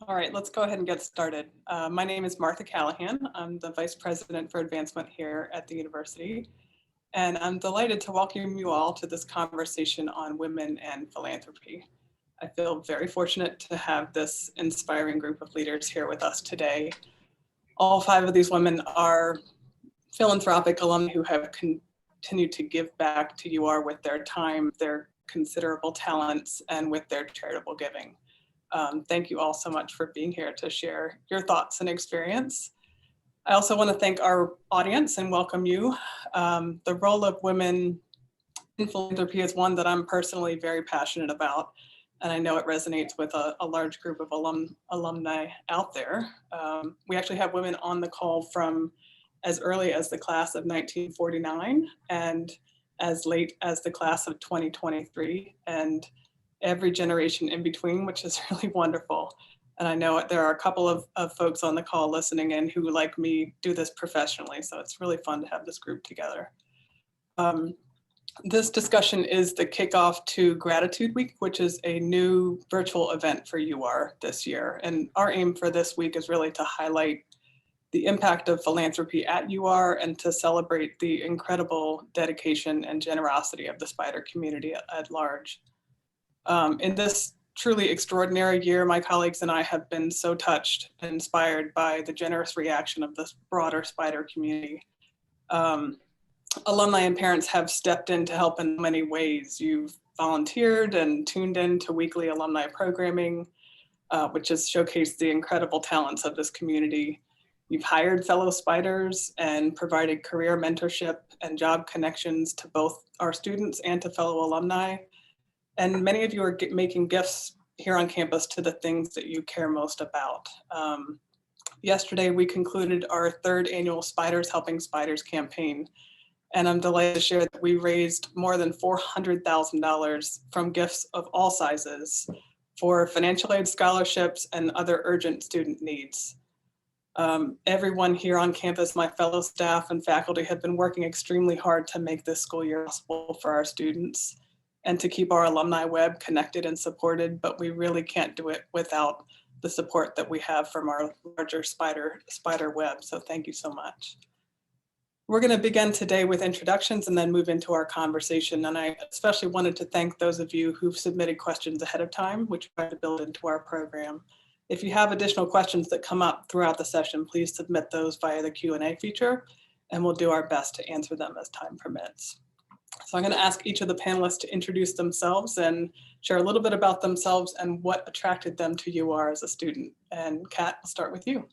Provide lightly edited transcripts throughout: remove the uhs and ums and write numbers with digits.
All right, let's go ahead and get started. My name is Martha Callahan. I'm the Vice President for Advancement here at the university, and I'm delighted to welcome you all to this conversation on women and philanthropy. I feel very fortunate to have this inspiring group of leaders here with us today. All five of these women are philanthropic alumni who have continued to give back to UR with their time, their considerable talents, and with their charitable giving. Thank you all so much for being here to share your thoughts and experience. I also want to thank our audience and welcome you. The role of women in philanthropy is one that I'm personally very passionate about, and I know it resonates with a large group of alumni out there. We actually have women on the call from as early as the class of 1949 and as late as the class of 2023. And every generation in between, which is really wonderful. And I know there are a couple of folks on the call listening in who, like me, do this professionally. So it's really fun to have this group together. This discussion is the kickoff to Gratitude Week, which is a new virtual event for UR this year. And our aim for this week is really to highlight the impact of philanthropy at UR and to celebrate the incredible dedication and generosity of the Spider community at large. In this truly extraordinary year, my colleagues and I have been so touched and inspired by the generous reaction of this broader Spider community. Alumni and parents have stepped in to help in many ways. You've volunteered and tuned in to weekly alumni programming, which has showcased the incredible talents of this community. You've hired fellow Spiders and provided career mentorship and job connections to both our students and to fellow alumni. And many of you are making gifts here on campus to the things that you care most about. Yesterday, we concluded our third annual Spiders Helping Spiders campaign. And I'm delighted to share that we raised more than $400,000 from gifts of all sizes for financial aid scholarships and other urgent student needs. Everyone here on campus, my fellow staff and faculty, have been working extremely hard to make this school year possible for our students and to keep our alumni web connected and supported, but we really can't do it without the support that we have from our larger Spider web. So thank you so much. We're going to begin today with introductions and then move into our conversation. And I especially wanted to thank those of you who've submitted questions ahead of time, which we try to build into our program. If you have additional questions that come up throughout the session, please submit those via the Q&A feature, and we'll do our best to answer them as time permits. So I'm going to ask each of the panelists to introduce themselves and share a little bit about themselves and what attracted them to UR as a student. And Kat, I'll start with you.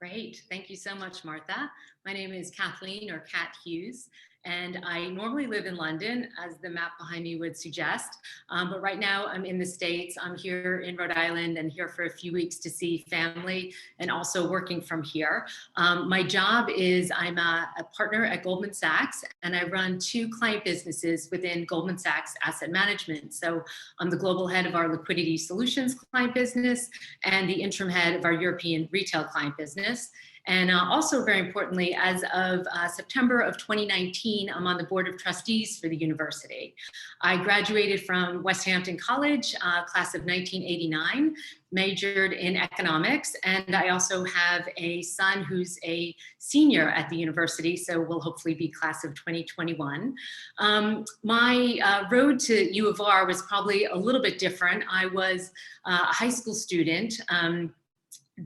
Great. Thank you so much, Martha. My name is Kathleen, or Kat Hughes, and I normally live in London, as the map behind me would suggest. But right now I'm in the States. I'm here in Rhode Island and here for a few weeks to see family and also working from here. My job is I'm a partner at Goldman Sachs, and I run two client businesses within Goldman Sachs Asset Management. So I'm the global head of our liquidity solutions client business and the interim head of our European retail client business. And also, very importantly, as of September of 2019, I'm on the board of trustees for the university. I graduated from West Hampton College, class of 1989, majored in economics, and I also have a son who's a senior at the university, so will hopefully be class of 2021. My road to U of R was probably a little bit different. I was a high school student.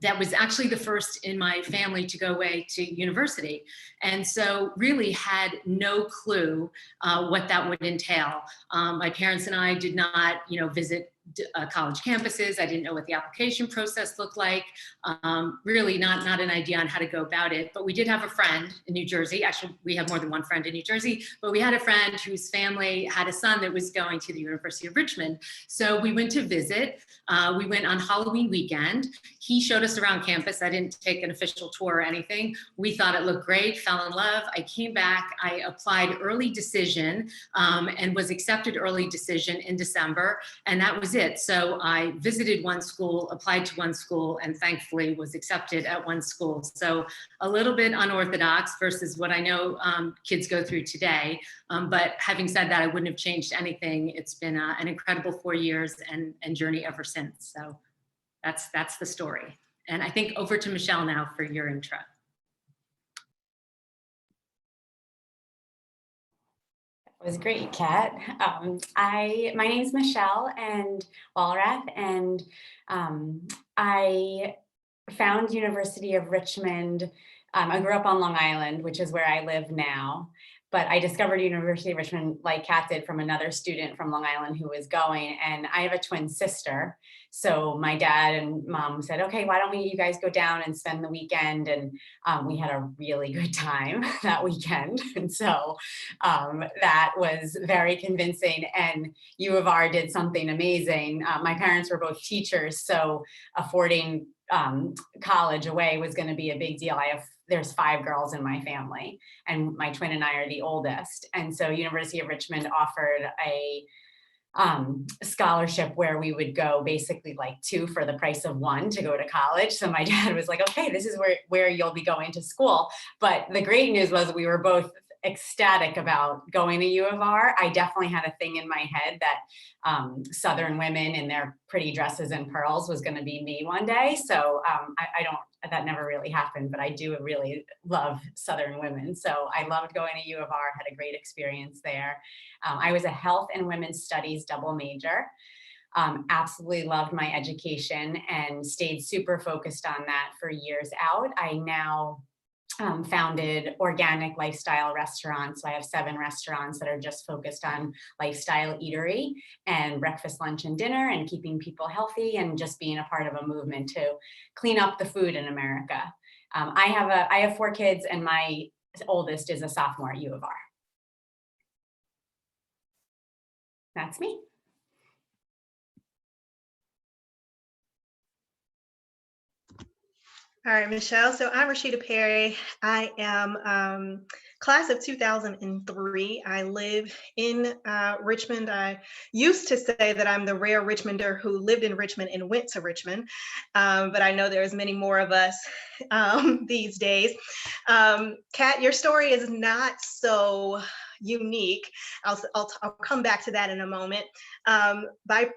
That was actually the first in my family to go away to university. And so really had no clue what that would entail. My parents and I did not, visit college campuses. I didn't know what the application process looked like. Really not an idea on how to go about it. But we did have a friend in New Jersey. Actually, we have more than one friend in New Jersey, but we had a friend whose family had a son that was going to the University of Richmond. So we went to visit. We went on Halloween weekend. He showed us around campus. I didn't take an official tour or anything. We thought it looked great, fell in love. I came back, I applied early decision and was accepted early decision in December. And that was it. So I visited one school, applied to one school, and thankfully was accepted at one school. So a little bit unorthodox versus what I know kids go through today. But having said that, I wouldn't have changed anything. It's been an incredible 4 years and journey ever since. So that's the story. And I think over to Michelle now for your intro. It was great, Kat. My name is Michelle and Walrath, and I found University of Richmond. I grew up on Long Island, which is where I live now. But I discovered University of Richmond, like Kat did, from another student from Long Island who was going. And I have a twin sister. So my dad and mom said, okay, why don't you guys go down and spend the weekend? And we had a really good time that weekend. And so that was very convincing. And U of R did something amazing. My parents were both teachers, so affording college away was going to be a big deal. There's 5 girls in my family, and my twin and I are the oldest. And so University of Richmond offered a scholarship where we would go basically like 2 for the price of 1 to go to college. So my dad was like, okay, this is where you'll be going to school. But the great news was we were both ecstatic about going to U of R. I definitely had a thing in my head that Southern women in their pretty dresses and pearls was going to be me one day. So that never really happened, but I do really love Southern women. So I loved going to U of R, had a great experience there. I was a health and women's studies double major. Absolutely loved my education and stayed super focused on that for years out. I now founded organic lifestyle restaurants. So I have 7 restaurants that are just focused on lifestyle eatery and breakfast, lunch, and dinner, and keeping people healthy and just being a part of a movement to clean up the food in America. I have 4 kids, and my oldest is a sophomore at U of R. That's me. All right, Michelle. So I'm Rashida Perry. I am class of 2003. I live in Richmond. I used to say that I'm the rare Richmonder who lived in Richmond and went to Richmond, but I know there's many more of us these days. Kat, your story is not so unique. I'll come back to that in a moment. By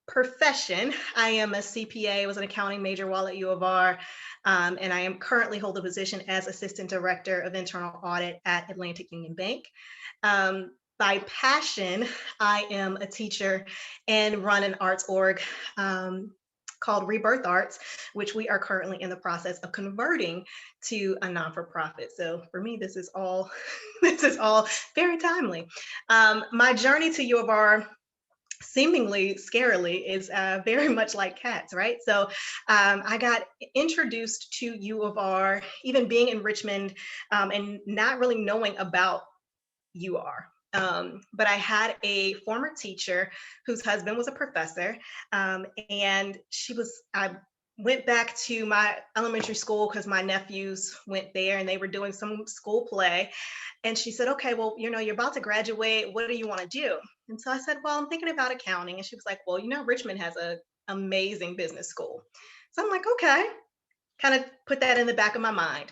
profession, I am a CPA, was an accounting major while at U of R, and I am currently hold a position as Assistant Director of Internal Audit at Atlantic Union Bank. By passion, I am a teacher and run an arts org called Rebirth Arts, which we are currently in the process of converting to a non-for-profit. So for me, this is all very timely. My journey to U of R, seemingly scarily, is very much like Kat's, right? So I got introduced to U of R, even being in Richmond, and not really knowing about UR. But I had a former teacher whose husband was a professor, and I went back to my elementary school because my nephews went there and they were doing some school play. And she said, okay, well, you're about to graduate. What do you want to do? And so I said, well, I'm thinking about accounting. And she was like, well, Richmond has an amazing business school. So I'm like, okay, kind of put that in the back of my mind.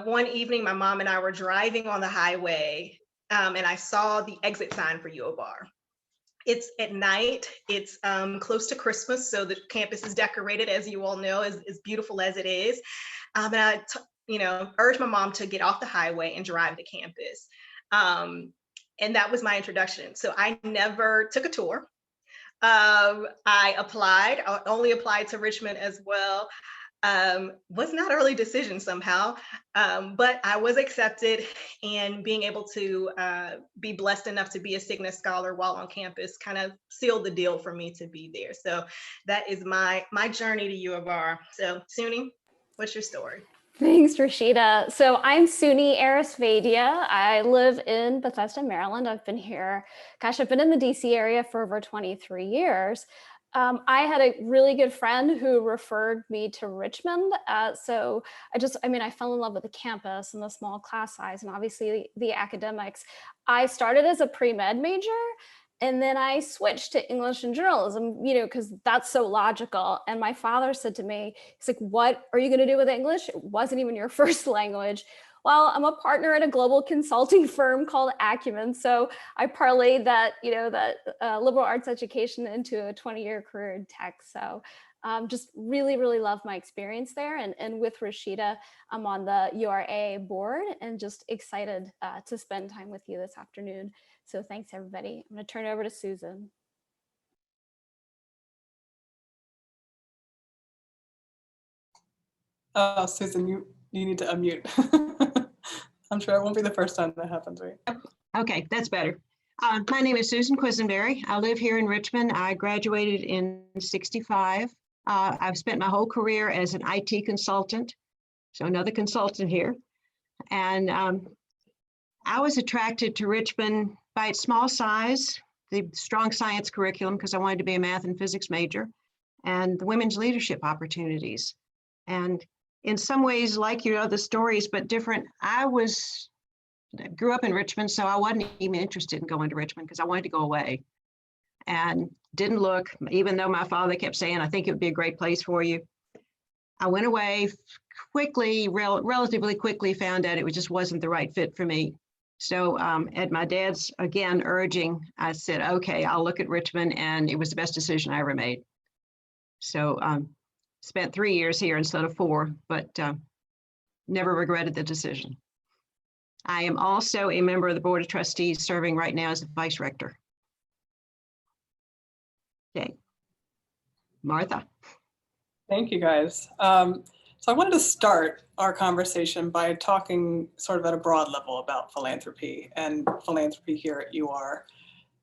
One evening, my mom and I were driving on the highway, and I saw the exit sign for U of R. It's at night, it's close to Christmas, so the campus is decorated, as you all know, as beautiful as it is. And I urged my mom to get off the highway and drive to campus. And that was my introduction. So I never took a tour. I only applied to Richmond as well. Was not early decision somehow, but I was accepted, and being able to be blessed enough to be a Cigna Scholar while on campus kind of sealed the deal for me to be there. So that is my journey to U of R. So Suni, what's your story? Thanks, Rashida. So I'm Suni Arasvadia. I live in Bethesda, Maryland. I've been here, I've been in the DC area for over 23 years. I had a really good friend who referred me to Richmond. So I fell in love with the campus and the small class size and obviously the academics. I started as a pre-med major, and then I switched to English and journalism, because that's so logical. And my father said to me, he's like, what are you going to do with English? It wasn't even your first language. Well, I'm a partner at a global consulting firm called Acumen. So I parlayed that liberal arts education into a 20-year career in tech. So Just really, really love my experience there. And with Rashida, I'm on the URA board and just excited to spend time with you this afternoon. So thanks, everybody. I'm going to turn it over to Susan. Oh, Susan, you need to unmute. I'm sure it won't be the first time that happens, right? Okay, that's better. My name is Susan Quisenberry. I live here in Richmond. I graduated in '65. I've spent my whole career as an IT consultant, so another consultant here. And I was attracted to Richmond by its small size, the strong science curriculum, because I wanted to be a math and physics major, and the women's leadership opportunities. And in some ways, like your other stories, but different, I grew up in Richmond, so I wasn't even interested in going to Richmond because I wanted to go away and didn't look, even though my father kept saying, I think it would be a great place for you. I went away quickly, relatively quickly found out it just wasn't the right fit for me. So at my dad's, again, urging, I said, okay, I'll look at Richmond, and it was the best decision I ever made. So spent 3 years here instead of 4, but never regretted the decision. I am also a member of the Board of Trustees, serving right now as the Vice Rector. Okay, Martha. Thank you, guys. So I wanted to start our conversation by talking sort of at a broad level about philanthropy and philanthropy here at UR.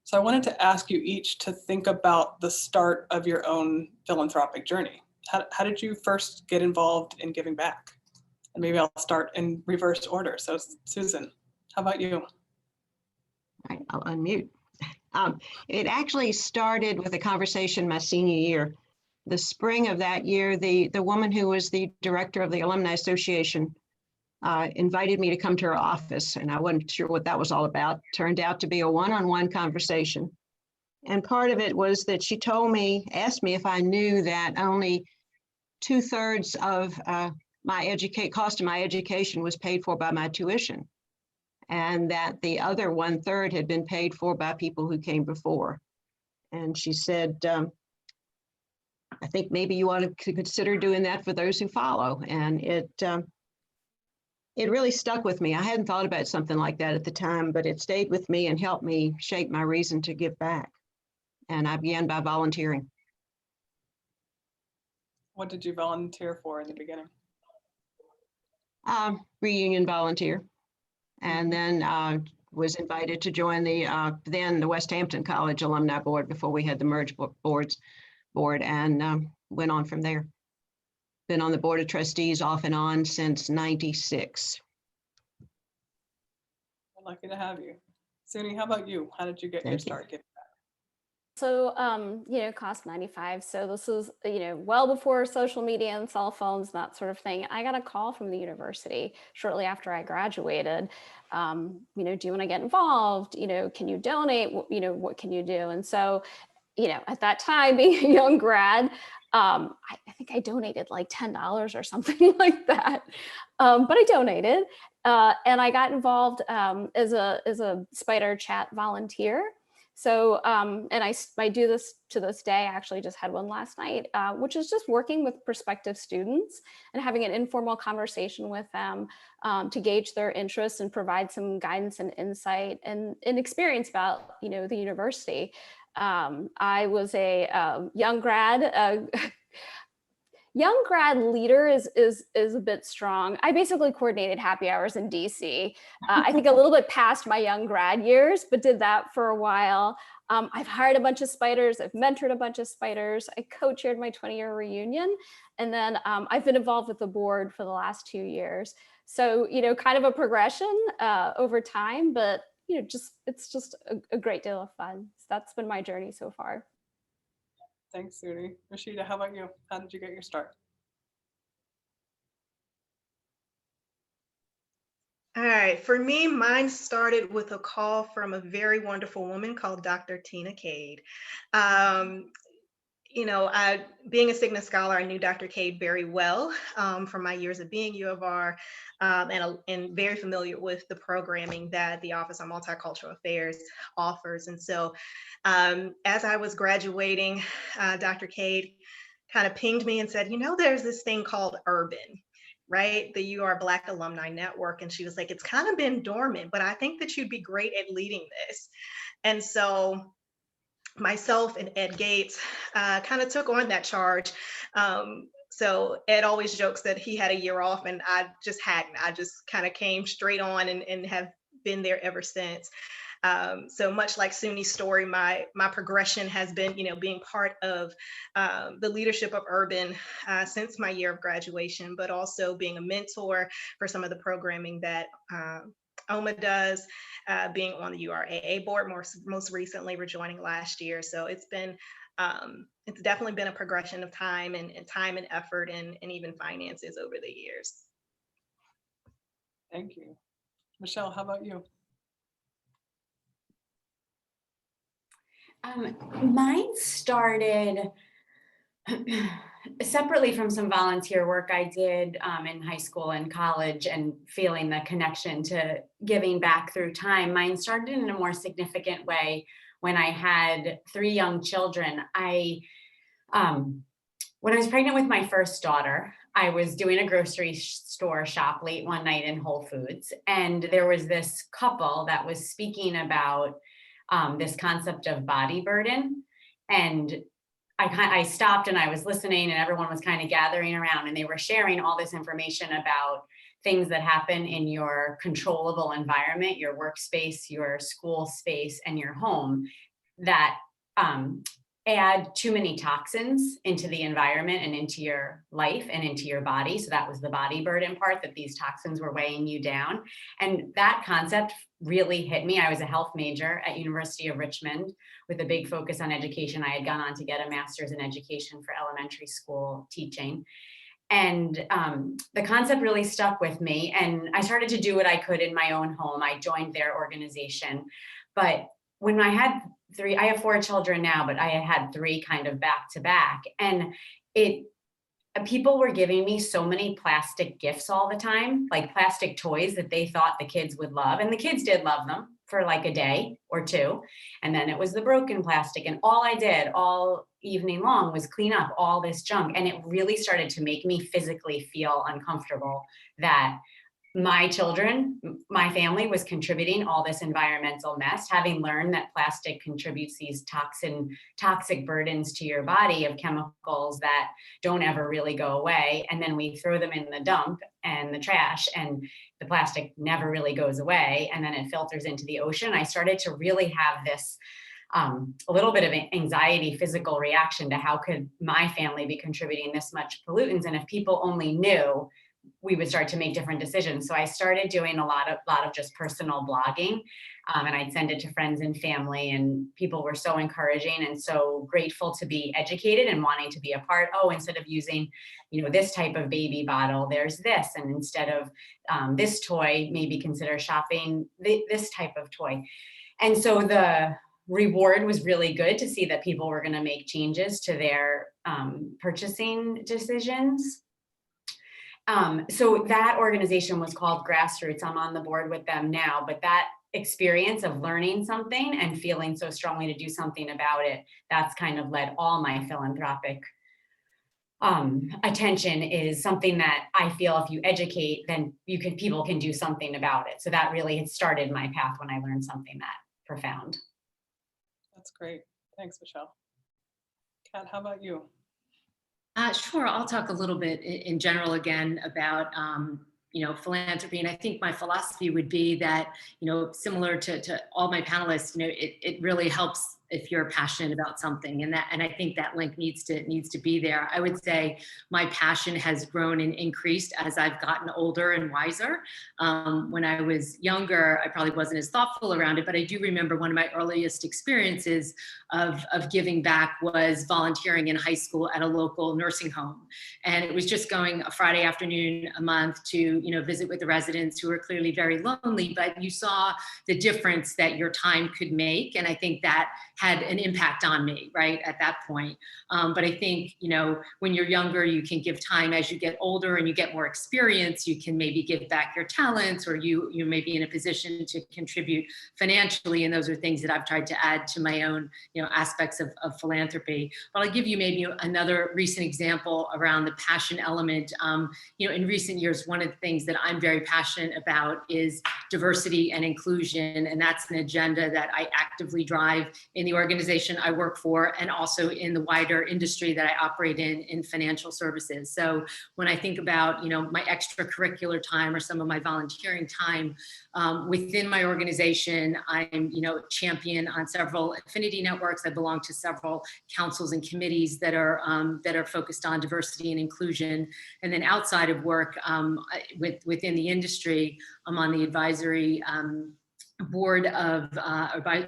So I wanted to ask you each to think about the start of your own philanthropic journey. How did you first get involved in giving back? And maybe I'll start in reverse order. So Susan, how about you? All right, I'll unmute. It actually started with a conversation my senior year. The spring of that year, the woman who was the director of the Alumni Association invited me to come to her office, and I wasn't sure what that was all about. Turned out to be a one-on-one conversation. And part of it was that she asked me if I knew that only 2/3 of my cost of my education was paid for by my tuition, and that the other 1/3 had been paid for by people who came before. And she said, I think maybe you want to consider doing that for those who follow. And it really stuck with me. I hadn't thought about something like that at the time, but it stayed with me and helped me shape my reason to give back. And I began by volunteering. What did you volunteer for in the beginning? Reunion volunteer. And then was invited to join then the West Hampton College Alumni Board before we had the merged board, and went on from there. Been on the Board of Trustees off and on since '96. I'm lucky to have you. Suni, how about you? How did you get your start giving back? So, cost 95. So this is, well before social media and cell phones, that sort of thing. I got a call from the university shortly after I graduated. Do you want to get involved? Can you donate? What can you do? And so, at that time, being a young grad, I think I donated like $10 or something like that. But I donated, and I got involved as a spider chat volunteer. So, and I do this to this day. I actually just had one last night, which is just working with prospective students and having an informal conversation with them to gauge their interests and provide some guidance and insight and experience about, the university. I was a young grad. Young grad leader is a bit strong. I basically coordinated happy hours in DC. I think a little bit past my young grad years, but did that for a while. I've hired a bunch of spiders. I've mentored a bunch of spiders. I co-chaired my 20-year reunion. And then I've been involved with the board for the last 2 years. So, kind of a progression over time, but it's just a great deal of fun. So that's been my journey so far. Thanks, Suni. Rashida, how about you? How did you get your start? All right, for me, mine started with a call from a very wonderful woman called Dr. Tina Cade. Being a Cigna scholar, I knew Dr. Cade very well from my years of being U of R, and very familiar with the programming that the Office on Multicultural Affairs offers. And so as I was graduating, Dr. Cade kind of pinged me and said, there's this thing called Urban, right? The You Are Black Alumni Network. And she was like, it's kind of been dormant, but I think that you'd be great at leading this. And so myself and Ed Gates kind of took on that charge. So Ed always jokes that he had a year off, and I just hadn't. I just kind of came straight on and have been there ever since. So much like Suni's story, my progression has been, being part of the leadership of Urban since my year of graduation, but also being a mentor for some of the programming that OMA does, being on the URAA board most recently, rejoining last year. So it's definitely been a progression of time and time and effort and even finances over the years. Thank you. Michelle, how about you? Mine started separately from some volunteer work I did in high school and college, and feeling the connection to giving back through time. Mine started in a more significant way when I had 3 young children. When I was pregnant with my first daughter, I was doing a grocery store shop late one night in Whole Foods, and there was this couple that was speaking about this concept of body burden. And I stopped and I was listening, and everyone was kind of gathering around, and they were sharing all this information about things that happen in your controllable environment, your workspace, your school space, and your home, that add too many toxins into the environment and into your life and into your body. So that was the body burden part, that these toxins were weighing you down. And that concept really hit me. I was a health major at University of Richmond with a big focus on education. I had gone on to get a master's in education for elementary school teaching. And the concept really stuck with me. And I started to do what I could in my own home. I joined their organization. But when I had 3, I have 4 children now, but I had 3 kind of back to back. And people were giving me so many plastic gifts all the time, like plastic toys that they thought the kids would love. And the kids did love them for like a day or 2. And then it was the broken plastic. And all I did all evening long was clean up all this junk. And it really started to make me physically feel uncomfortable that my children, my family was contributing all this environmental mess, having learned that plastic contributes these toxic burdens to your body of chemicals that don't ever really go away. And then we throw them in the dump and the trash, and the plastic never really goes away. And then it filters into the ocean. I started to really have this a little bit of anxiety, physical reaction to how could my family be contributing this much pollutants? And if people only knew, we would start to make different decisions. So I started doing a lot of just personal blogging, and I'd send it to friends and family, and people were so encouraging and so grateful to be educated and wanting to be a part. Oh, instead of using, this type of baby bottle, there's this, and instead of this toy, maybe consider shopping this type of toy. And so the reward was really good to see that people were going to make changes to their purchasing decisions. So that organization was called Grassroots. I'm on the board with them now, but that experience of learning something and feeling so strongly to do something about it, that's kind of led all my philanthropic attention, is something that I feel if you educate, then people can do something about it. So that really had started my path when I learned something that profound. That's great. Thanks, Michelle. Kat, how about you? Sure, I'll talk a little bit in general again about philanthropy. And I think my philosophy would be that, similar to all my panelists, it really helps if you're passionate about something, and I think that link needs to be there. I would say my passion has grown and increased as I've gotten older and wiser. When I was younger, I probably wasn't as thoughtful around it, but I do remember one of my earliest experiences of giving back was volunteering in high school at a local nursing home. And it was just going a Friday afternoon a month to, visit with the residents who were clearly very lonely, but you saw the difference that your time could make. And I think that had an impact on me, right, at that point. But I think, you know, when you're younger, you can give time. As you get older and you get more experience, you can maybe give back your talents, or you may be in a position to contribute financially. And those are things that I've tried to add to my own, you know, aspects of philanthropy. But I'll give you maybe another recent example around the passion element. You know, in recent years, one of the things that I'm very passionate about is diversity and inclusion. And that's an agenda that I actively drive in the organization I work for, and also in the wider industry that I operate in financial services. So when I think about, you know, my extracurricular time or some of my volunteering time within my organization, I'm, you know, champion on several affinity networks. I belong to several councils and committees that are focused on diversity and inclusion. And then outside of work within the industry, I'm on the advisory board of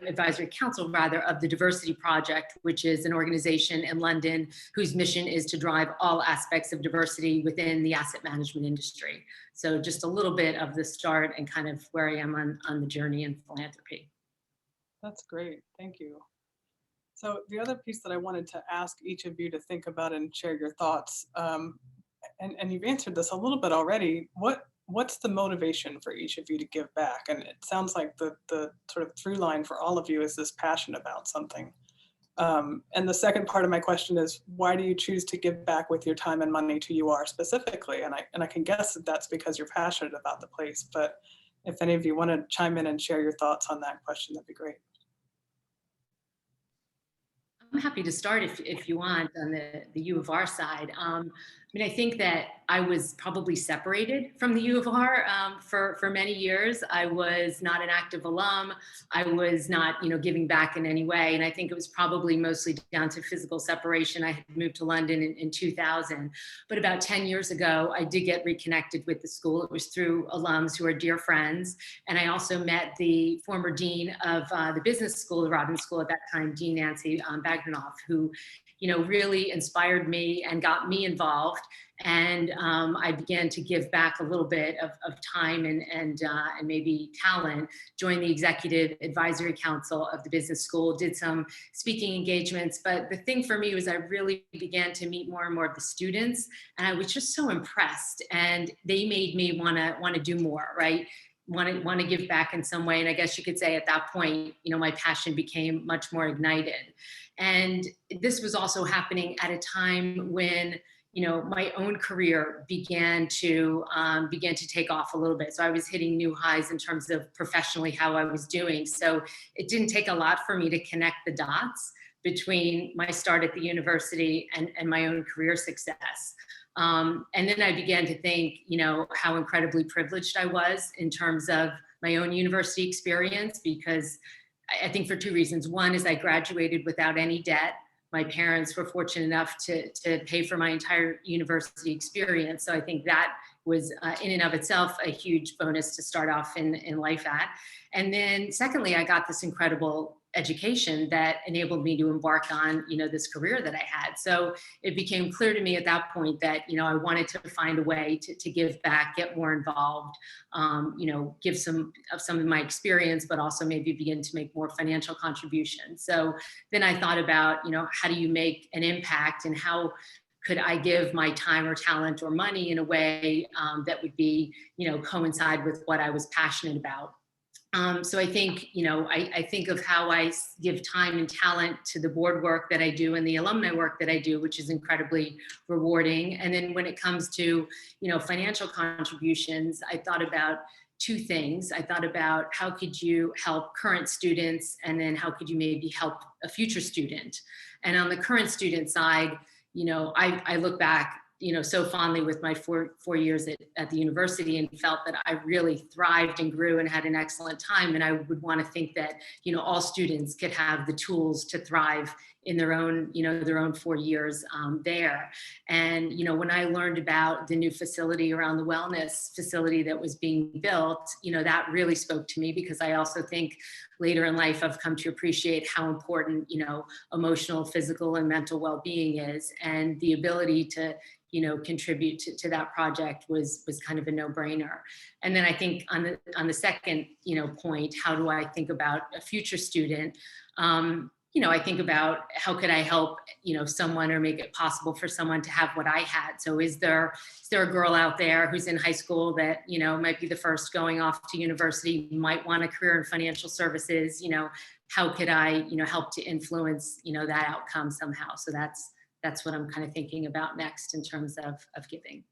advisory council rather of the Diversity Project, which is an organization in London whose mission is to drive all aspects of diversity within the asset management industry. So just a little bit of the start and kind of where I am on the journey in philanthropy. That's great. Thank you. So the other piece that I wanted to ask each of you to think about and share your thoughts, and you've answered this a little bit already, what's the motivation for each of you to give back? And it sounds like the sort of through line for all of you is this passion about something. And the second part of my question is, why do you choose to give back with your time and money to UR specifically? And I can guess that that's because you're passionate about the place, but if any of you want to chime in and share your thoughts on that question, that'd be great. I'm happy to start if you want on the U of R side. I mean, I think that I was probably separated from the U of R for many years. I was not an active alum. I was not, you know, giving back in any way. And I think it was probably mostly down to physical separation. I had moved to London in 2000. But about 10 years ago, I did get reconnected with the school. It was through alums who are dear friends. And I also met the former dean of the business school, the Robbins School at that time, Dean Nancy Bagnanoff, who, you know, really inspired me and got me involved. And I began to give back a little bit of time and maybe talent, joined the executive advisory council of the business school, did some speaking engagements. But the thing for me was I really began to meet more and more of the students, and I was just so impressed, and they made me want to do more, right? Want to give back in some way. And I guess you could say at that point, you know, my passion became much more ignited. And this was also happening at a time when, you know, my own career began to take off a little bit. So I was hitting new highs in terms of professionally how I was doing. So it didn't take a lot for me to connect the dots between my start at the university and my own career success. And then I began to think, you know, how incredibly privileged I was in terms of my own university experience, because I think for two reasons. One is I graduated without any debt. My parents were fortunate enough to pay for my entire university experience. So I think that was in and of itself a huge bonus to start off in life at. And then secondly, I got this incredible education that enabled me to embark on, you know, this career that I had. So it became clear to me at that point that, you know, I wanted to find a way to give back, get more involved, you know, give some of my experience, but also maybe begin to make more financial contributions. So then I thought about, you know, how do you make an impact, and how could I give my time or talent or money in a way that would be, you know, coincide with what I was passionate about. So I think, you know, I think of how I give time and talent to the board work that I do and the alumni work that I do, which is incredibly rewarding. And then when it comes to, you know, financial contributions, I thought about two things. I thought about how could you help current students, and then how could you maybe help a future student. And on the current student side, you know, I look back, you know, so fondly with my four years at the university, and felt that I really thrived and grew and had an excellent time. And I would want to think that, you know, all students could have the tools to thrive in their own, you know, their own 4 years there. And, you know, when I learned about the new facility around the wellness facility that was being built, you know, that really spoke to me, because I also think later in life, I've come to appreciate how important, you know, emotional, physical, and mental well-being is, and the ability to, you know, contribute to that project was kind of a no-brainer. And then I think on the second, you know, point, how do I think about a future student? I think about how could I help, someone or make it possible for someone to have what I had. So is there a girl out there who's in high school that, might be the first going off to university, might want a career in financial services, how could I, help to influence, that outcome somehow? So that's what I'm kind of thinking about next in terms of giving.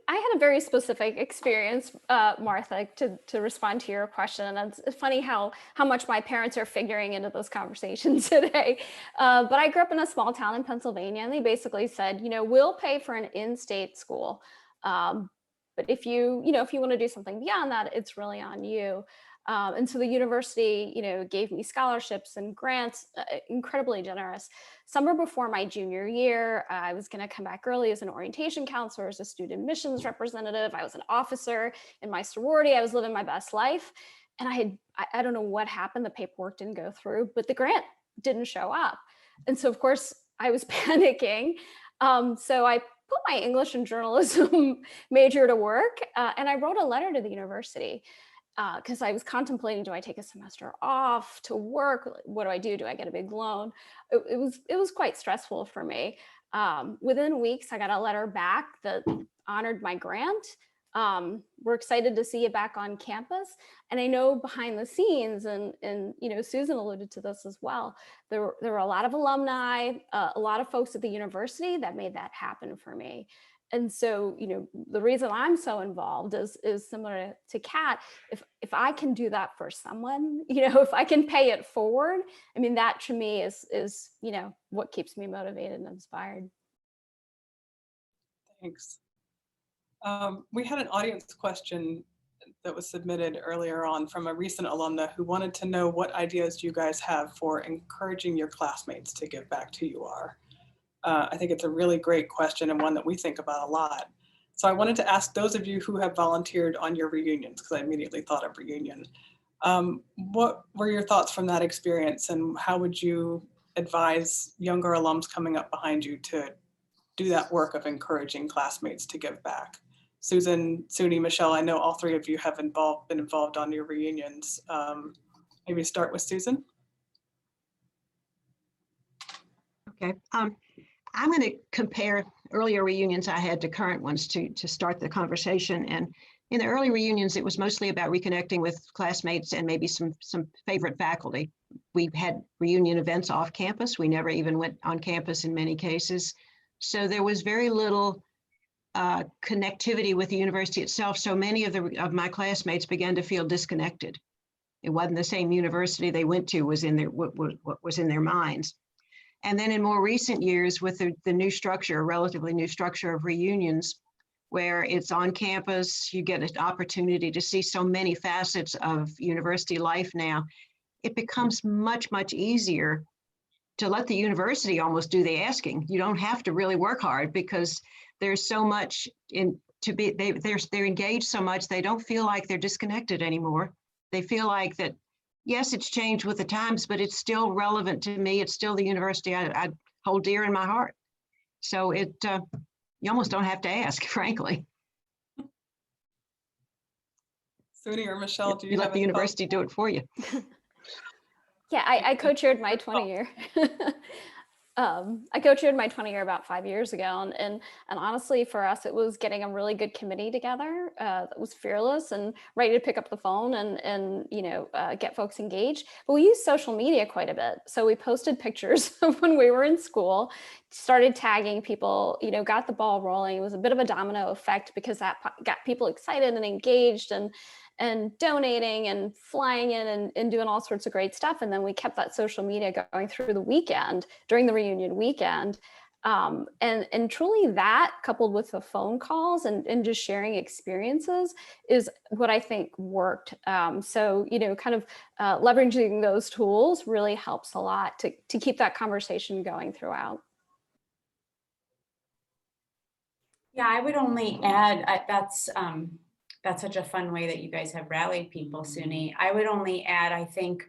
I had a very specific experience, Martha, to respond to your question. And it's funny how much my parents are figuring into this conversation today. But I grew up in a small town in Pennsylvania, and they basically said, we'll pay for an in-state school. But if you want to do something beyond that, it's really on you. And so the university, gave me scholarships and grants, incredibly generous. Summer before my junior year, I was going to come back early as an orientation counselor, as a student admissions representative. I was an officer in my sorority. I was living my best life. And I don't know what happened. The paperwork didn't go through, but the grant didn't show up. And so, of course, I was panicking. So I put my English and journalism major to work, and I wrote a letter to the university. Because I was contemplating, do I take a semester off to work? What do I do? Do I get a big loan? It was quite stressful for me. Within weeks, I got a letter back that honored my grant. We're excited to see you back on campus. And I know behind the scenes, and Susan alluded to this as well, there were a lot of alumni, a lot of folks at the university that made that happen for me. And so, the reason I'm so involved is similar to Kat. If I can do that for someone, if I can pay it forward, I mean, that to me is what keeps me motivated and inspired. Thanks. We had an audience question that was submitted earlier on from a recent alumna who wanted to know what ideas you guys have for encouraging your classmates to give back to UR. I think it's a really great question and one that we think about a lot. So I wanted to ask those of you who have volunteered on your reunions, because I immediately thought of reunion. What were your thoughts from that experience, and how would you advise younger alums coming up behind you to do that work of encouraging classmates to give back? Susan, Suni, Michelle, I know all three of you have been involved on your reunions. Maybe start with Susan. Okay. I'm going to compare earlier reunions I had to current ones to start the conversation. And in the early reunions, it was mostly about reconnecting with classmates and maybe some favorite faculty. We had reunion events off campus. We never even went on campus in many cases. So there was very little connectivity with the university itself. So many of my classmates began to feel disconnected. It wasn't the same university they went to was in what was in their minds. And then in more recent years, with the new structure, relatively new structure of reunions, where it's on campus, you get an opportunity to see so many facets of university life now, it becomes much, much easier to let the university almost do the asking. You don't have to really work hard because there's so much they're engaged so much, they don't feel like they're disconnected anymore. They feel like that, yes, it's changed with the times, but it's still relevant to me. It's still the university I hold dear in my heart. So you almost don't have to ask, frankly. Suni or Michelle, do you let the university do it for you? Yeah, I co-chaired my 20-year. I co-chaired my 20-year about 5 years ago, and honestly, for us, it was getting a really good committee together that was fearless and ready to pick up the phone and get folks engaged. But we used social media quite a bit, so we posted pictures of when we were in school, started tagging people, got the ball rolling. It was a bit of a domino effect because that got people excited and engaged and donating and flying in and doing all sorts of great stuff. And then we kept that social media going through the weekend, during the reunion weekend. And truly that, coupled with the phone calls and just sharing experiences, is what I think worked. So, kind of leveraging those tools really helps a lot to keep that conversation going throughout. Yeah, I would only add, that's such a fun way that you guys have rallied people, Suni. I would only add, I think,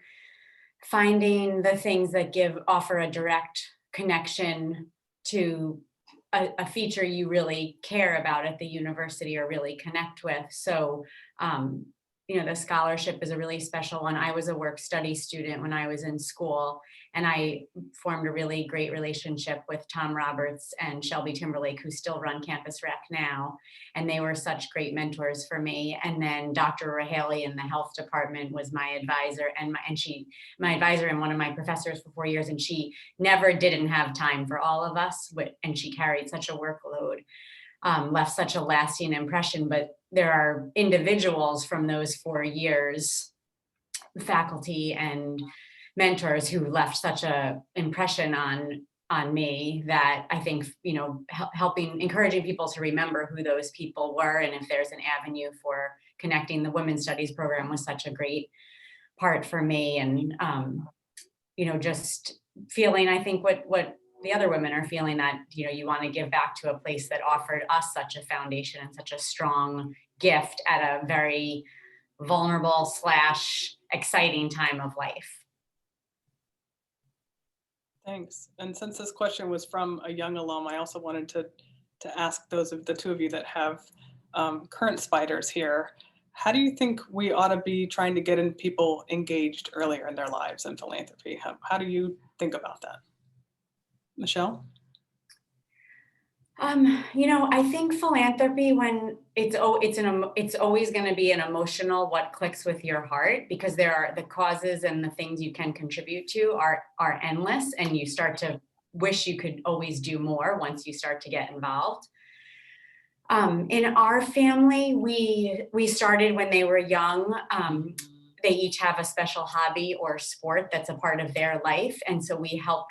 finding the things that offer a direct connection to a feature you really care about at the university or really connect with. So the scholarship is a really special one. I was a work study student when I was in school, and I formed a really great relationship with Tom Roberts and Shelby Timberlake, who still run Campus Rec now. And they were such great mentors for me. And then Dr. Rahaley in the health department was my advisor, and my advisor and one of my professors for 4 years. And she never didn't have time for all of us, and she carried such a workload. Left such a lasting impression, but there are individuals from those 4 years, faculty and mentors, who left such a impression on me that I think, encouraging people to remember who those people were, and if there's an avenue for connecting. The Women's Studies program was such a great part for me, and just feeling, I think what the other women are feeling, that you want to give back to a place that offered us such a foundation and such a strong gift at a very vulnerable / exciting time of life. Thanks. And since this question was from a young alum, I also wanted to ask those of the two of you that have current spiders here, how do you think we ought to be trying to get people engaged earlier in their lives in philanthropy? How do you think about that? Michelle? I think philanthropy, when it's always going to be an emotional, what clicks with your heart, because there are the causes and the things you can contribute to are endless, and you start to wish you could always do more once you start to get involved. In our family, we started when they were young. They each have a special hobby or sport that's a part of their life. And so we help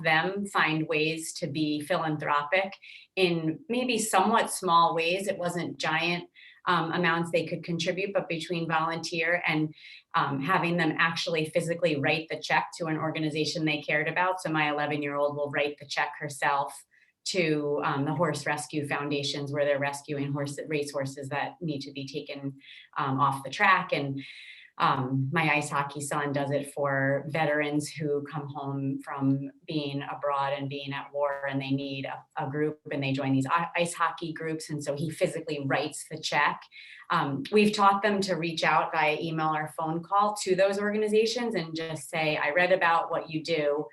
them find ways to be philanthropic in maybe somewhat small ways. It wasn't giant amounts they could contribute, but between volunteer and having them actually physically write the check to an organization they cared about. So my 11-year-old will write the check herself to the horse rescue foundations, where they're rescuing racehorses that need to be taken off the track. And my ice hockey son does it for veterans who come home from being abroad and being at war, and they need a group, and they join these ice hockey groups. And so he physically writes the check. We've taught them to reach out via email or phone call to those organizations and just say, I read about what you do.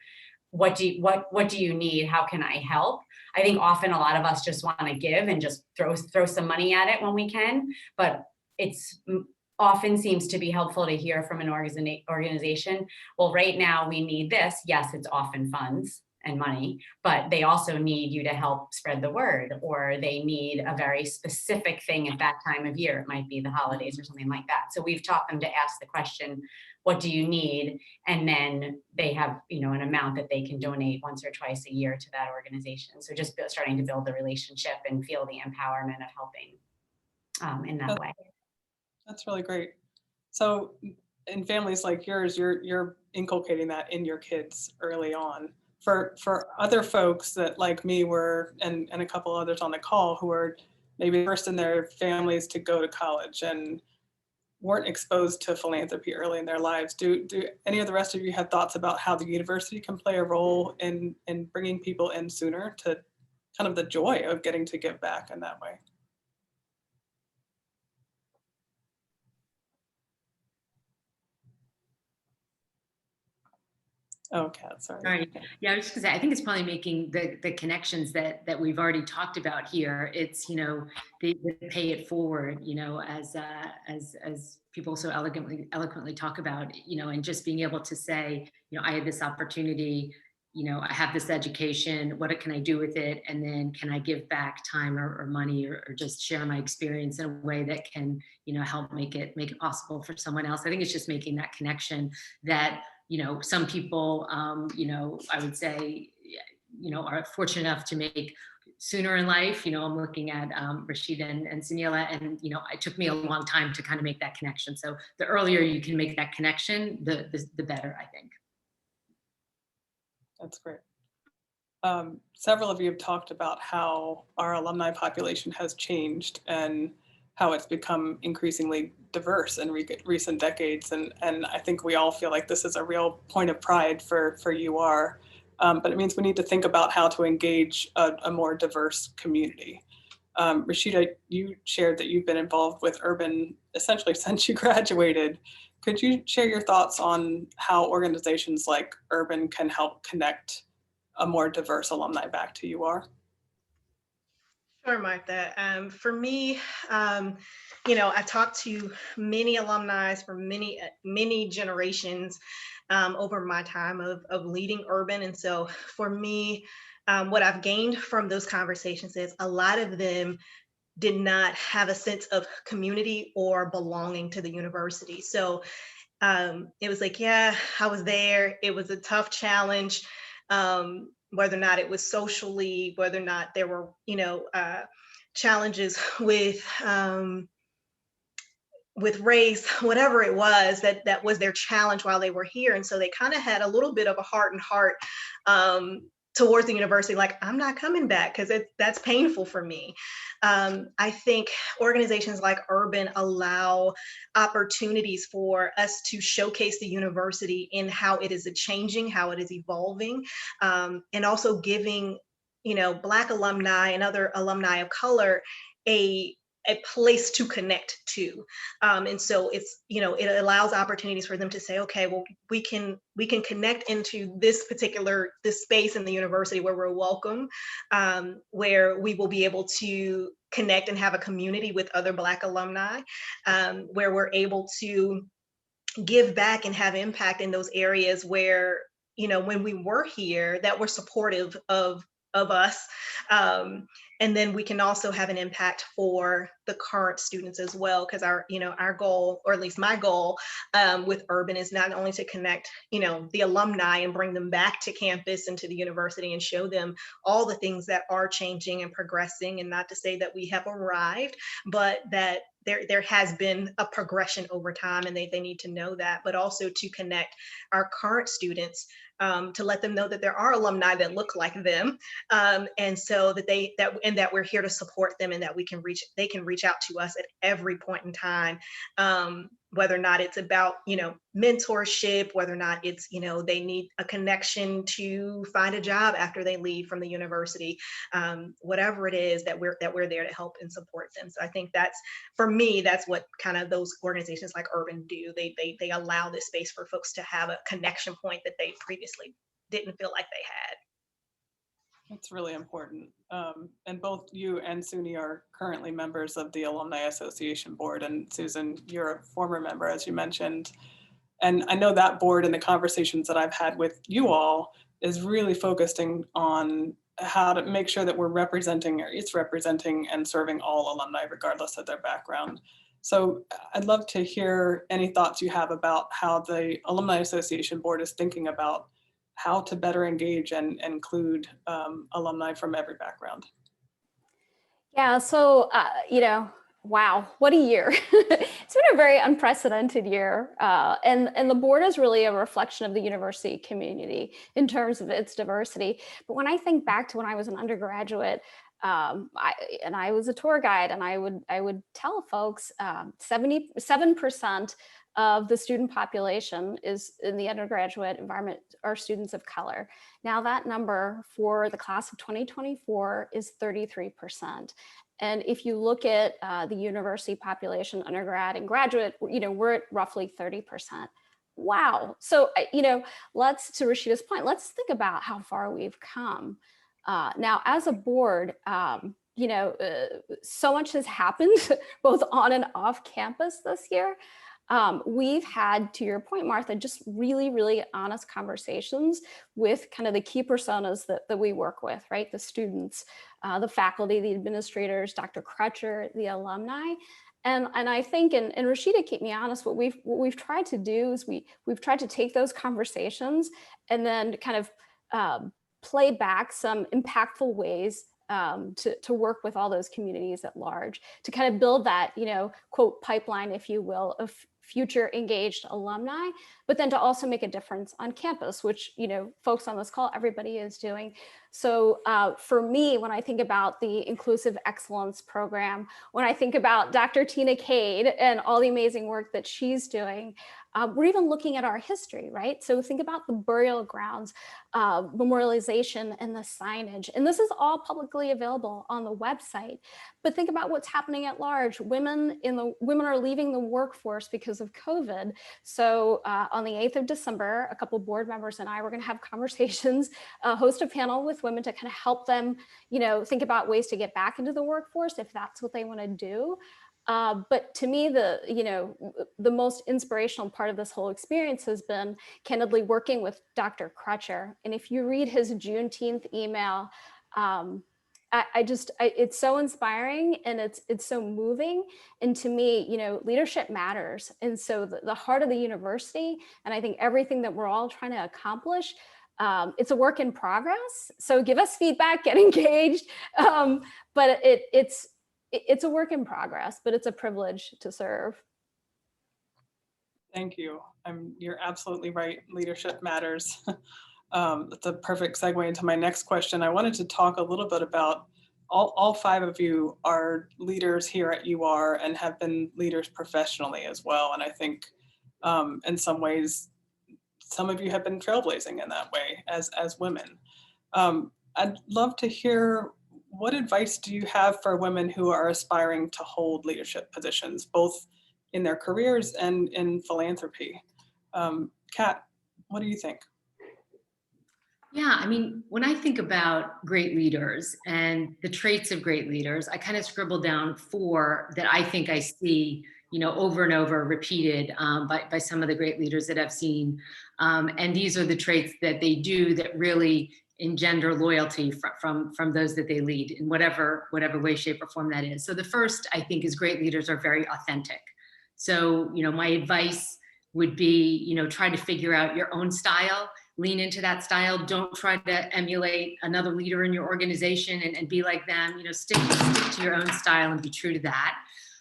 What do you need? How can I help? I think often a lot of us just want to give and just throw some money at it when we can, but it's often seems to be helpful to hear from an organization. Well, right now we need this. Yes, it's often funds and money, but they also need you to help spread the word, or they need a very specific thing at that time of year. It might be the holidays or something like that. So we've taught them to ask the question, what do you need? And then they have, an amount that they can donate once or twice a year to that organization. So just starting to build the relationship and feel the empowerment of helping in that way. That's really great. So in families like yours, you're inculcating that in your kids early on. For other folks that, like me, were, and a couple others on the call, who are maybe first in their families to go to college and weren't exposed to philanthropy early in their lives, do any of the rest of you have thoughts about how the university can play a role in bringing people in sooner to kind of the joy of getting to give back in that way? Oh, Kat, sorry. Sorry. Yeah, I was just gonna say, I think it's probably making the connections that we've already talked about here. It's, the pay it forward, as people so eloquently talk about, and just being able to say, I had this opportunity, I have this education, what can I do with it? And then can I give back time or money or just share my experience in a way that can, help make it possible for someone else. I think it's just making that connection that, some people, I would say, are fortunate enough to make sooner in life. I'm looking at Rashida and Sunila, and, it took me a long time to kind of make that connection. So the earlier you can make that connection, the better, I think. That's great. Several of you have talked about how our alumni population has changed and how it's become increasingly diverse in recent decades. And I think we all feel like this is a real point of pride for UR, but it means we need to think about how to engage a more diverse community. Rashida, you shared that you've been involved with Urban essentially since you graduated. Could you share your thoughts on how organizations like Urban can help connect a more diverse alumni back to UR? Sure, Martha. For me, I've talked to many alumni for many generations over my time of leading Urban. And so for me, what I've gained from those conversations is a lot of them did not have a sense of community or belonging to the university. So it was like, yeah, I was there. It was a tough challenge, whether or not it was socially, whether or not there were, challenges with race, whatever it was, that was their challenge while they were here. And so they kind of had a little bit of a hardened heart towards the university, like, I'm not coming back because that's painful for me. I think organizations like Urban allow opportunities for us to showcase the university in how it is changing, how it is evolving, and also giving, Black alumni and other alumni of color a place to connect to. And so it allows opportunities for them to say, okay, well, we can connect into this space in the university where we're welcome, where we will be able to connect and have a community with other Black alumni, where we're able to give back and have impact in those areas where, when we were here, that were supportive of us. And then we can also have an impact for the current students as well, because our goal, or at least my goal, with Urban is not only to connect, the alumni and bring them back to campus and to the university and show them all the things that are changing and progressing, and not to say that we have arrived, but that there has been a progression over time, and they need to know that, but also to connect our current students, to let them know that there are alumni that look like them, and so that we're here to support them, and that they can reach out to us at every point in time, whether or not it's about mentorship, whether or not it's they need a connection to find a job after they leave from the university, whatever it is, that we're there to help and support them. So I think for me, that's what kind of those organizations like Urban do. They allow this space for folks to have a connection point that they previously didn't feel like they had. That's really important. And both you and SUNY are currently members of the Alumni Association Board. And Susan, you're a former member, as you mentioned. And I know that board and the conversations that I've had with you all is really focusing on how to make sure that we're representing, or it's representing and serving all alumni, regardless of their background. So I'd love to hear any thoughts you have about how the Alumni Association Board is thinking about how to better engage and include alumni from every background. Yeah, so, wow, what a year. It's been a very unprecedented year. And the board is really a reflection of the university community in terms of its diversity. But when I think back to when I was an undergraduate, I was a tour guide, and I would tell folks 77% of the student population is in the undergraduate environment are students of color. Now that number for the class of 2024 is 33%. And if you look at the university population, undergrad and graduate, we're at roughly 30%. Wow. So, let's, to Rashida's point, let's think about how far we've come. Now, as a board, so much has happened both on and off campus this year. We've had, to your point, Martha, just really, really honest conversations with kind of the key personas that we work with, right? The students, the faculty, the administrators, Dr. Crutcher, the alumni. And I think, and Rashida, keep me honest, what we've tried to do is we've tried to take those conversations and then kind of play back some impactful ways to work with all those communities at large, to kind of build that, quote, pipeline, if you will, of future engaged alumni, but then to also make a difference on campus, which, folks on this call, everybody is doing. So for me, when I think about the Inclusive Excellence Program, when I think about Dr. Tina Cade and all the amazing work that she's doing, we're even looking at our history, right? So think about the burial grounds, memorialization, and the signage. And this is all publicly available on the website. But think about what's happening at large. Women are leaving the workforce because of COVID. So on the 8th of December, a couple board members and I were going to have conversations, host a panel with women to kind of help them, think about ways to get back into the workforce if that's what they want to do. But to me, the most inspirational part of this whole experience has been candidly working with Dr. Crutcher. And if you read his Juneteenth email, it's so inspiring and it's so moving. And to me, leadership matters. And so the heart of the university, and I think everything that we're all trying to accomplish, it's a work in progress. So give us feedback, get engaged. But it's a work in progress, but it's a privilege to serve. Thank you. You're absolutely right. Leadership matters. That's a perfect segue into my next question. I wanted to talk a little bit about all 5 of you are leaders here at UR and have been leaders professionally as well. And I think in some ways, some of you have been trailblazing in that way as women. I'd love to hear, what advice do you have for women who are aspiring to hold leadership positions, both in their careers and in philanthropy? Kat, what do you think? Yeah, when I think about great leaders and the traits of great leaders, I kind of scribbled down 4 that I think I see, over and over repeated by some of the great leaders that I've seen. And these are the traits that they do that really engender loyalty from those that they lead in whatever way, shape, or form that is. So the first, I think, is great leaders are very authentic. So, my advice would be, try to figure out your own style, lean into that style. Don't try to emulate another leader in your organization and be like them. Stick to your own style and be true to that.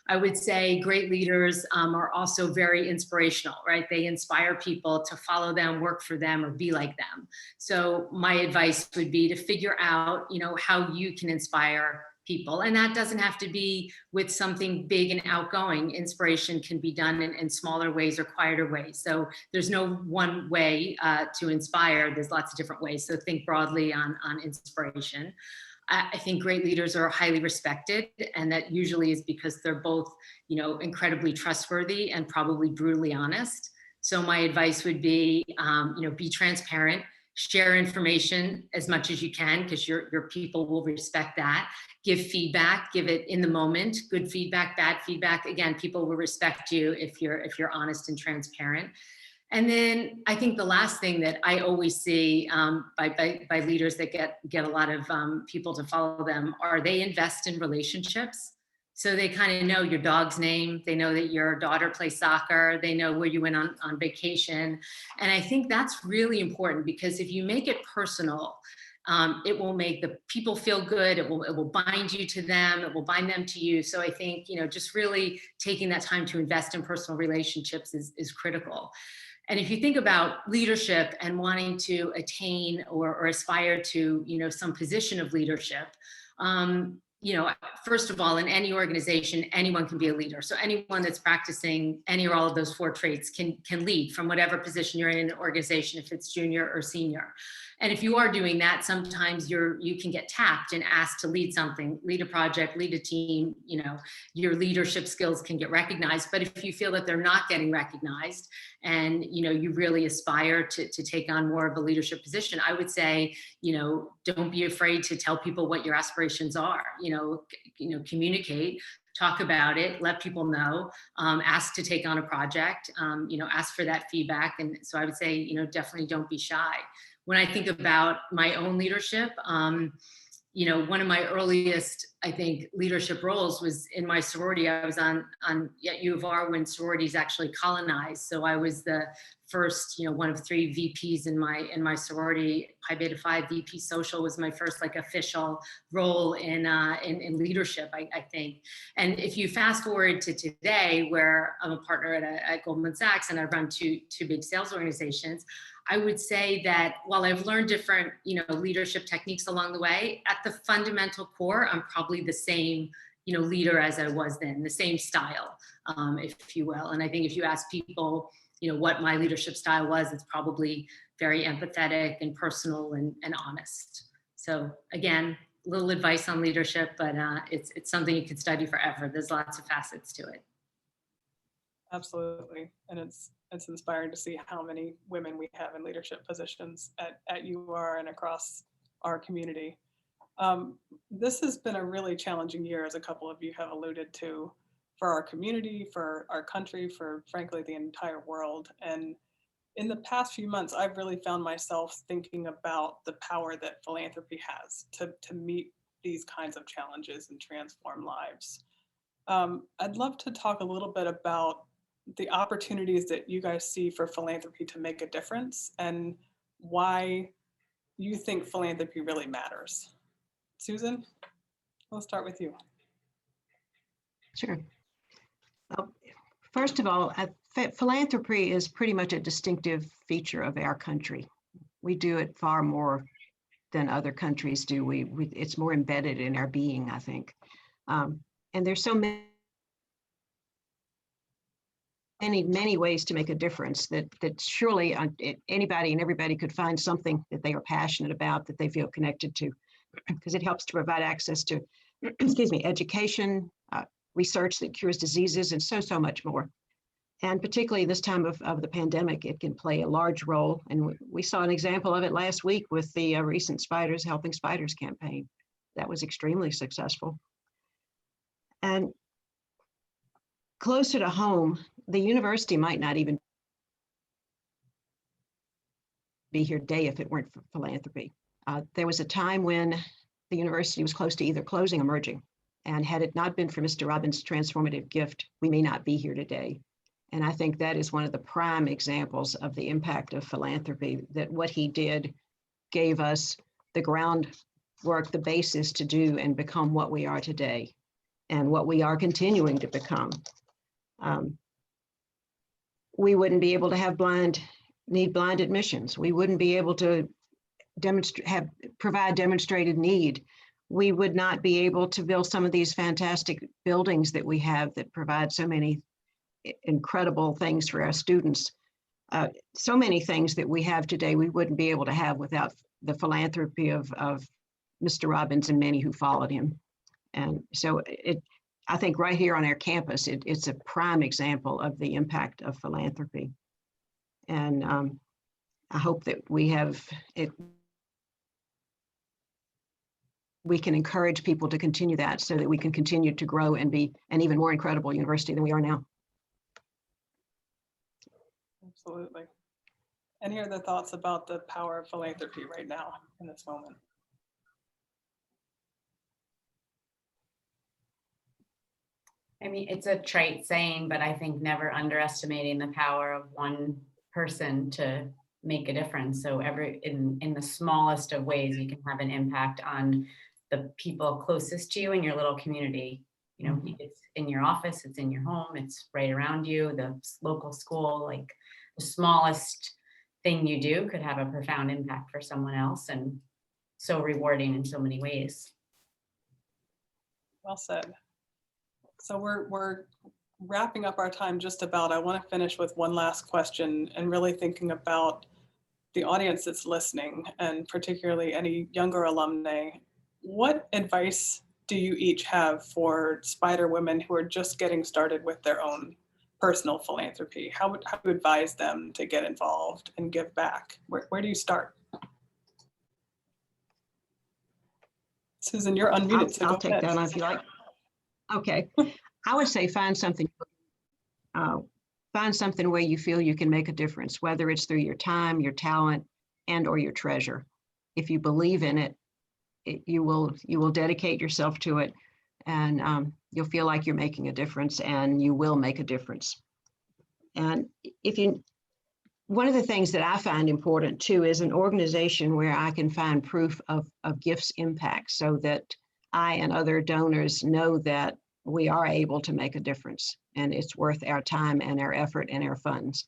I would say great leaders are also very inspirational, right? They inspire people to follow them, work for them, or be like them. So my advice would be to figure out, how you can inspire people. And that doesn't have to be with something big and outgoing. Inspiration can be done in smaller ways or quieter ways. So there's no one way to inspire. There's lots of different ways. So think broadly on inspiration. I think great leaders are highly respected, and that usually is because they're both, incredibly trustworthy and probably brutally honest. So my advice would be, be transparent, share information as much as you can, because your people will respect that. Give feedback, give it in the moment, good feedback, bad feedback. Again, people will respect you if you're honest and transparent. And then I think the last thing that I always see by leaders that get a lot of people to follow them are they invest in relationships. So they kind of know your dog's name. They know that your daughter plays soccer. They know where you went on vacation. And I think that's really important, because if you make it personal, it will make the people feel good. It will bind you to them. It will bind them to you. So I think, just really taking that time to invest in personal relationships is critical. And if you think about leadership and wanting to attain or aspire to, some position of leadership, first of all, in any organization, anyone can be a leader. So anyone that's practicing any or all of those 4 traits can lead from whatever position you're in an organization, if it's junior or senior. And if you are doing that, sometimes you can get tapped and asked to lead something, lead a project, lead a team. Your leadership skills can get recognized. But if you feel that they're not getting recognized, and you really aspire to take on more of a leadership position, I would say, don't be afraid to tell people what your aspirations are. Communicate, talk about it, let people know, ask to take on a project, ask for that feedback. And so I would say, definitely don't be shy. When I think about my own leadership, one of my earliest I think leadership roles was in my sorority. I was on at U of R when sororities actually colonized. So I was the first, one of 3 VPs in my sorority. Pi Beta Phi VP Social was my first like official role in leadership, I think. And if you fast forward to today, where I'm a partner at Goldman Sachs and I run two big sales organizations, I would say that while I've learned different, leadership techniques along the way, at the fundamental core, I'm probably the same, leader as I was then, the same style, if you will. And I think if you ask people, what my leadership style was, it's probably very empathetic and personal and honest. So again, a little advice on leadership, but it's something you could study forever. There's lots of facets to it. Absolutely. And it's inspiring to see how many women we have in leadership positions at UR and across our community. This has been a really challenging year, as a couple of you have alluded to, for our community, for our country, for frankly, the entire world. And in the past few months, I've really found myself thinking about the power that philanthropy has to meet these kinds of challenges and transform lives. I'd love to talk a little bit about the opportunities that you guys see for philanthropy to make a difference and why you think philanthropy really matters. Susan, we'll start with you. Sure. First of all, philanthropy is pretty much a distinctive feature of our country. We do it far more than other countries do. It's more embedded in our being, I think. And there's so many ways to make a difference that surely anybody and everybody could find something that they are passionate about, that they feel connected to, because it helps to provide access to, education, research that cures diseases, and so much more. And particularly this time of the pandemic, it can play a large role. And we saw an example of it last week with the recent Spiders Helping Spiders campaign. That was extremely successful. And closer to home, the university might not even be here today if it weren't for philanthropy. There was a time when the university was close to either closing or merging. And had it not been for Mr. Robbins' transformative gift, we may not be here today. And I think that is one of the prime examples of the impact of philanthropy, that what he did gave us the groundwork, the basis to do and become what we are today and what we are continuing to become. We wouldn't be able to have blind admissions. We wouldn't be able to provide demonstrated need. We would not be able to build some of these fantastic buildings that we have that provide so many incredible things for our students. So many things that we have today, we wouldn't be able to have without the philanthropy of Mr. Robbins and many who followed him. And so I think right here on our campus, it's a prime example of the impact of philanthropy. And I hope that we can encourage people to continue that so that we can continue to grow and be an even more incredible university than we are now. Absolutely. Any other thoughts about the power of philanthropy right now in this moment? I mean, it's a trite saying, but I think never underestimating the power of one person to make a difference. So in the smallest of ways, you can have an impact on the people closest to you in your little community. It's in your office, it's in your home, it's right around you, the local school. Like the smallest thing you do could have a profound impact for someone else, and so rewarding in so many ways. Well said. So we're wrapping up our time just about. I want to finish with one last question, and really thinking about the audience that's listening, and particularly any younger alumni. What advice do you each have for Spider women who are just getting started with their own personal philanthropy? How would you advise them to get involved and give back? Where do you start? Susan, you're unmuted, so I'll go take ahead. that on if you like. Okay, I would say find something where you feel you can make a difference, whether it's through your time, your talent, and or your treasure. If you believe in it, you will dedicate yourself to it. And you'll feel like you're making a difference, and you will make a difference. And one of the things that I find important too is an organization where I can find proof of gifts impact, so that I and other donors know that we are able to make a difference, and it's worth our time and our effort and our funds.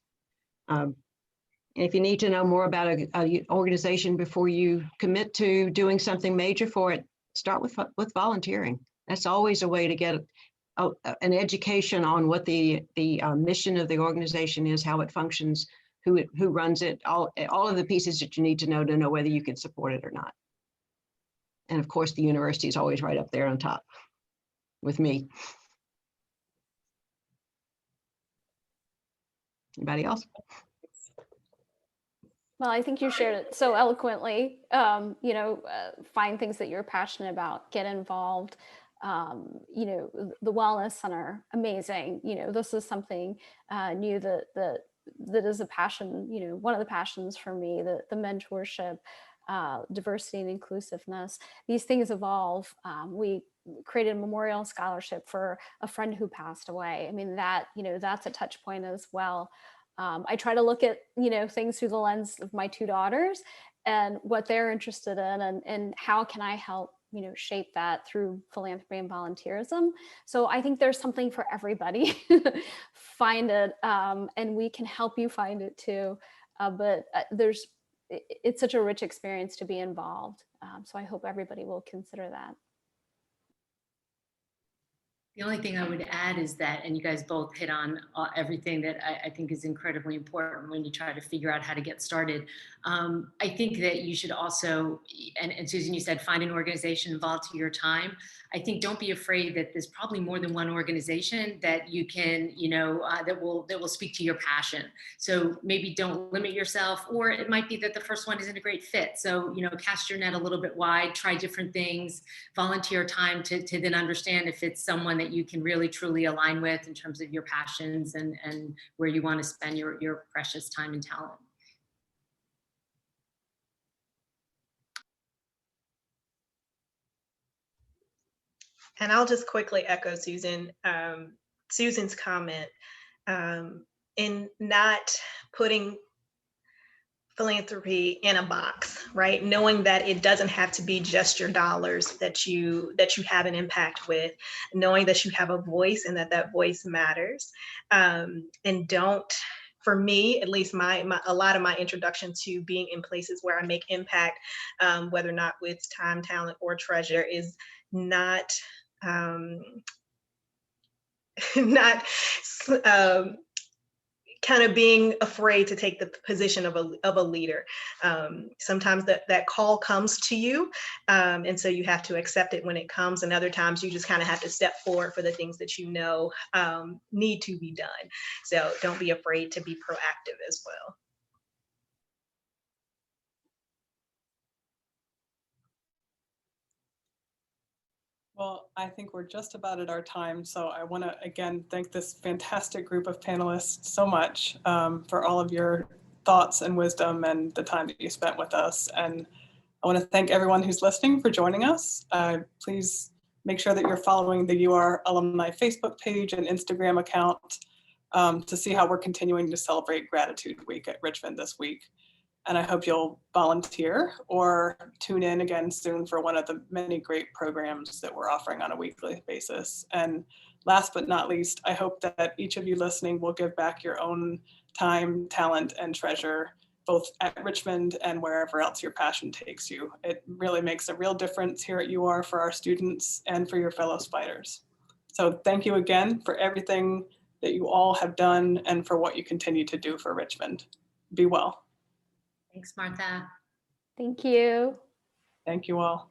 If you need to know more about an organization before you commit to doing something major for it, start with volunteering. That's always a way to get an education on what the mission of the organization is, how it functions, who runs it, all of the pieces that you need to know whether you can support it or not. And of course, the university is always right up there on top with me. Anybody else? Well, I think you shared it so eloquently. Find things that you're passionate about, get involved. The Wellness Center, amazing. This is something new that is a passion. One of the passions for me, the mentorship, diversity and inclusiveness. These things evolve. We created a memorial scholarship for a friend who passed away. I mean, that's a touch point as well. I try to look at, things through the lens of my two daughters and what they're interested in, and how can I help, shape that through philanthropy and volunteerism. So I think there's something for everybody. Find it, and we can help you find it too. It's such a rich experience to be involved. So I hope everybody will consider that. The only thing I would add is that, and you guys both hit on everything that I think is incredibly important when you try to figure out how to get started. I think that you should also, and Susan, you said find an organization and volunteer your time. I think don't be afraid that there's probably more than one organization that you can, that will speak to your passion. So maybe don't limit yourself, or it might be that the first one isn't a great fit. So, cast your net a little bit wide, try different things, volunteer time to then understand if it's someone that you can really truly align with in terms of your passions and where you want to spend your precious time and talent. And I'll just quickly echo Susan's comment in not putting philanthropy in a box, right? Knowing that it doesn't have to be just your dollars that you have an impact with, knowing that you have a voice and that voice matters. And don't, for me, at least a lot of my introduction to being in places where I make impact, whether or not with time, talent, or treasure, is not kind of being afraid to take the position of a leader. Sometimes that call comes to you, and so you have to accept it when it comes, and other times you just kind of have to step forward for the things that need to be done. So don't be afraid to be proactive as well. Well, I think we're just about at our time. So I want to, again, thank this fantastic group of panelists so much for all of your thoughts and wisdom and the time that you spent with us. And I want to thank everyone who's listening for joining us. Please make sure that you're following the UR Alumni Facebook page and Instagram account to see how we're continuing to celebrate Gratitude Week at Richmond this week. And I hope you'll volunteer or tune in again soon for one of the many great programs that we're offering on a weekly basis. And last but not least, I hope that each of you listening will give back your own time, talent, and treasure, both at Richmond and wherever else your passion takes you. It really makes a real difference here at UR for our students and for your fellow spiders. So thank you again for everything that you all have done and for what you continue to do for Richmond. Be well. Thanks, Martha. Thank you. Thank you all.